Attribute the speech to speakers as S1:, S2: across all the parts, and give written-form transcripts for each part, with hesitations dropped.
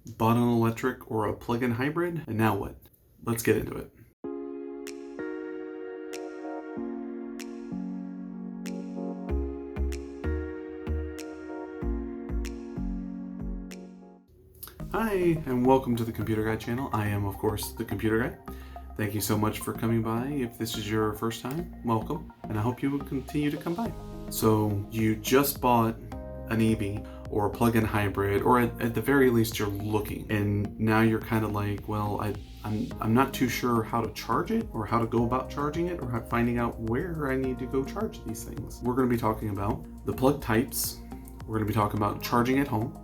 S1: Bought an electric or a plug-in hybrid, and now what? Let's get into it. Hi, and welcome to the Computer Guy channel. I am, of course, the Computer Guy. Thank you so much for coming by. If this is your first time, welcome, and I hope you will continue to come by. So you just bought an EV or a plug-in hybrid, or at the very least you're looking, and now you're kind of like, well, I'm not too sure how to charge it or how to go about charging it or finding out where I need to go charge these things. We're going to be talking about the plug types. We're going to be talking about charging at home.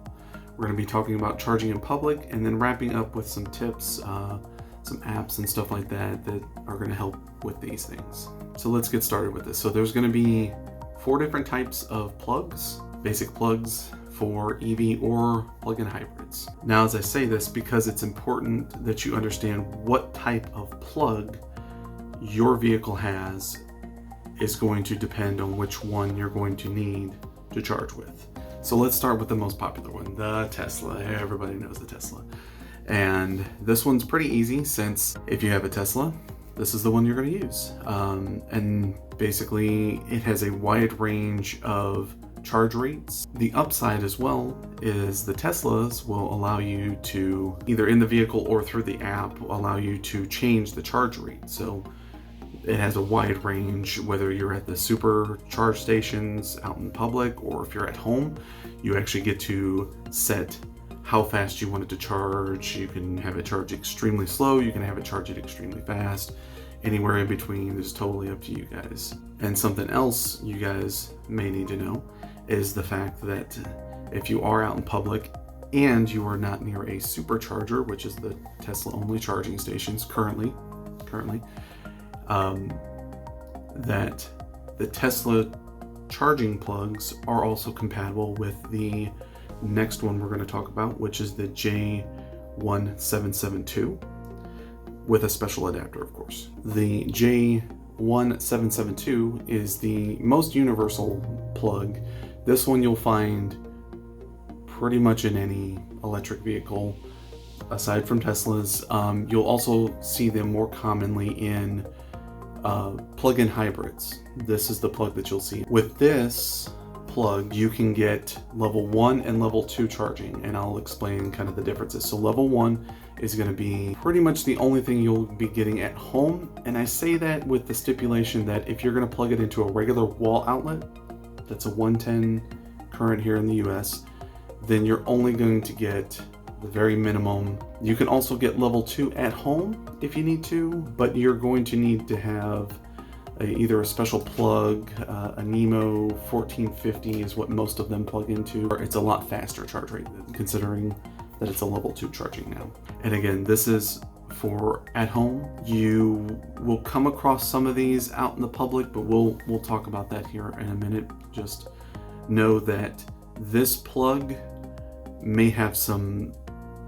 S1: We're going to be talking about charging in public, and then wrapping up with some tips, some apps and stuff like that are going to help with these things. So let's get started with this. So there's going to be 4 different types of plugs, basic plugs for EV or plug-in hybrids. Now, as I say this, because it's important that you understand what type of plug your vehicle has is going to depend on which one you're going to need to charge with. So let's start with the most popular one, the Tesla. Everybody knows the Tesla. And this one's pretty easy, since if you have a Tesla, this is the one you're going to use. And basically, it has a wide range of charge rates. The upside as well is the Teslas will allow you to, either in the vehicle or through the app, allow you to change the charge rate. So it has a wide range, whether you're at the super charge stations out in public or if you're at home, you actually get to set how fast you want it to charge. You can have it charge extremely slow, you can have it charge it extremely fast. Anywhere in between is totally up to you guys. And something else you guys may need to know is the fact that if you are out in public and you are not near a supercharger, which is the Tesla only charging stations currently, that the Tesla charging plugs are also compatible with the next one we're going to talk about, which is the J1772, with a special adapter, of course. The J1772 is the most universal plug. This one you'll find pretty much in any electric vehicle aside from Teslas. You'll also see them more commonly in plug-in hybrids. This is the plug that you'll see. With this plug, you can get level 1 and level 2 charging, and I'll explain kind of the differences. So level 1 is going to be pretty much the only thing you'll be getting at home, and I say that with the stipulation that if you're going to plug it into a regular wall outlet, that's a 110 current here in the US, then you're only going to get the very minimum. You can also get level 2 at home if you need to, but you're going to need to have either a special plug, a Nemo 1450 is what most of them plug into. It's a lot faster charge rate, considering that it's a level 2 charging now. And again, this is for at home. You will come across some of these out in the public, but we'll talk about that here in a minute. Just know that this plug may have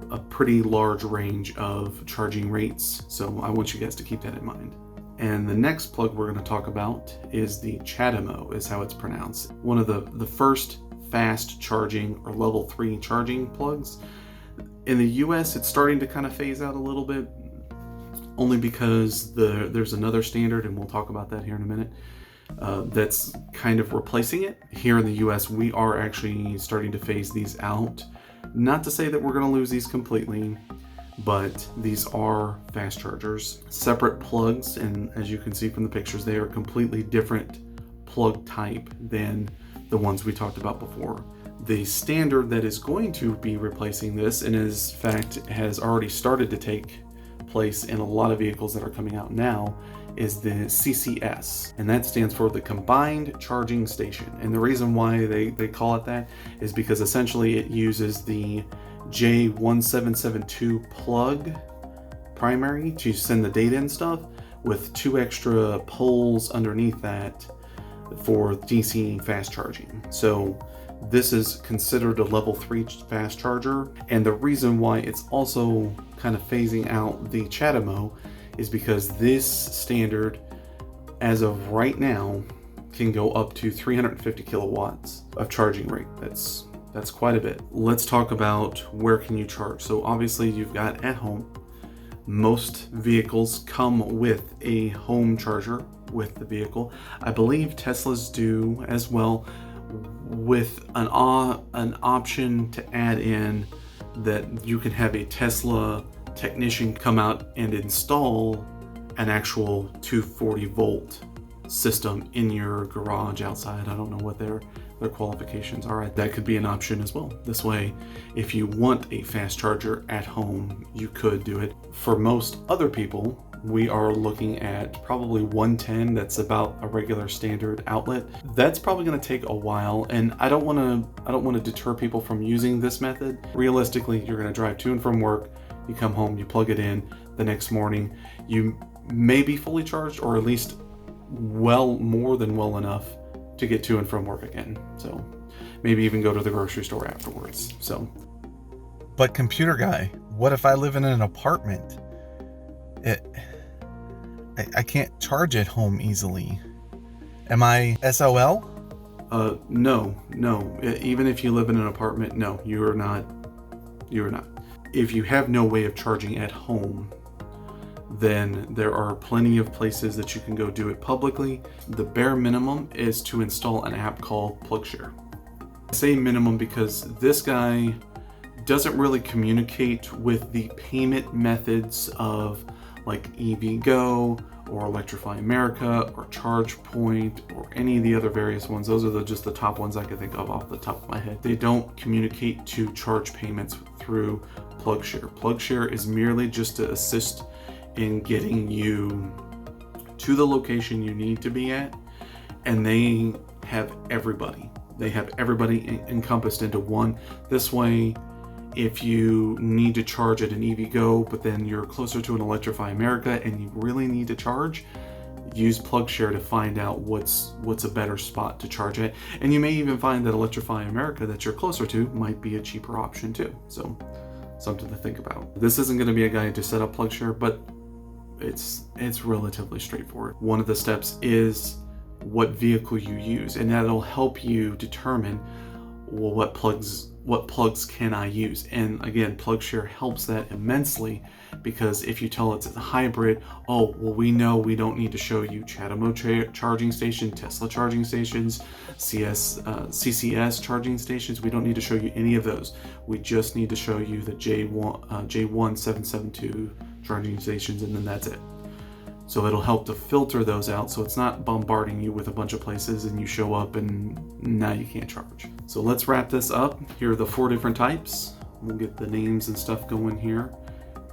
S1: a pretty large range of charging rates, so I want you guys to keep that in mind. And the next plug we're going to talk about is the CHAdeMO, is how it's pronounced. One of the first fast charging or level 3 charging plugs. In the US, it's starting to kind of phase out a little bit, only because there's another standard, and we'll talk about that here in a minute, that's kind of replacing it. Here in the US, we are actually starting to phase these out. Not to say that we're going to lose these completely, but these are fast chargers, separate plugs, and as you can see from the pictures, they are a completely different plug type than the ones we talked about before. The standard that is going to be replacing this, and in fact has already started to take place in a lot of vehicles that are coming out now, is the CCS, and that stands for the Combined Charging Station. And the reason why they call it that is because essentially it uses the J1772 plug primary to send the data and stuff, with 2 extra poles underneath that for DC fast charging. So this is considered a level 3 fast charger, and the reason why it's also kind of phasing out the CHAdeMO is because this standard, as of right now, can go up to 350 kilowatts of charging rate. That's That's quite a bit. Let's talk about where can you charge. So obviously you've got at home. Most vehicles come with a home charger with the vehicle. I believe Teslas do as well, with an option to add in that you can have a Tesla technician come out and install an actual 240 volt system in your garage outside. I don't know what their qualifications are. That could be an option as well. This way, if you want a fast charger at home, you could do it. For most other people, we are looking at probably 110. That's about a regular standard outlet. That's probably going to take a while, and I don't want to deter people from using this method. Realistically, you're going to drive to and from work, you come home, you plug it in. The next morning, you may be fully charged, or at least more than well enough to get to and from work again. So maybe even go to the grocery store afterwards. So, but computer guy, what if I live in an apartment? I can't charge at home easily. Am I SOL? No. Even if you live in an apartment, no, you're not. If you have no way of charging at home, then there are plenty of places that you can go do it publicly. The bare minimum is to install an app called PlugShare. I say minimum because this guy doesn't really communicate with the payment methods of like EVgo or Electrify America or ChargePoint or any of the other various ones. Those are just the top ones I can think of off the top of my head. They don't communicate to charge payments through PlugShare. PlugShare is merely just to assist in getting you to the location you need to be at, and they have everybody. They have everybody encompassed into one. This way, if you need to charge at an EVgo, but then you're closer to an Electrify America and you really need to charge, use PlugShare to find out what's a better spot to charge at. And you may even find that Electrify America that you're closer to might be a cheaper option too. So something to think about. This isn't going to be a guide to set up PlugShare, but it's relatively straightforward. One of the steps is what vehicle you use, and that'll help you determine, well, what plugs can I use. And again, PlugShare helps that immensely, because if you tell it's a hybrid, oh well, we know we don't need to show you CHAdeMO charging station, Tesla charging stations, CCS charging stations. We don't need to show you any of those. We just need to show you the J1772 charging stations, and then that's it. So it'll help to filter those out, so it's not bombarding you with a bunch of places and you show up and now you can't charge. So let's wrap this up. Here are the 4 different types. We'll get the names and stuff going here,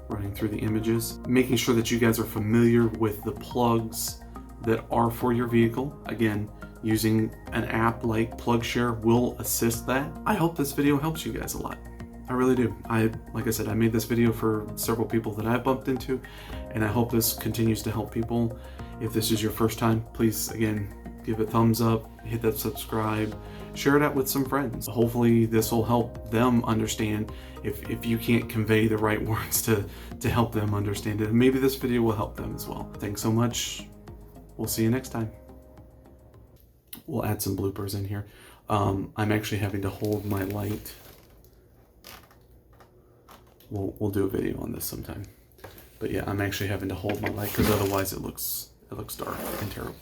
S1: running through the images, making sure that you guys are familiar with the plugs that are for your vehicle. Again, using an app like PlugShare will assist that. I hope this video helps you guys a lot. I really do. Like I said, I made this video for several people that I bumped into, and I hope this continues to help people. If this is your first time, please, again, give it a thumbs up, hit that subscribe, share it out with some friends. Hopefully this will help them understand if you can't convey the right words to help them understand it. Maybe this video will help them as well. Thanks so much. We'll see you next time. We'll add some bloopers in here. I'm actually having to hold my light. We'll do a video on this sometime. But yeah, I'm actually having to hold my light because otherwise it looks dark and terrible.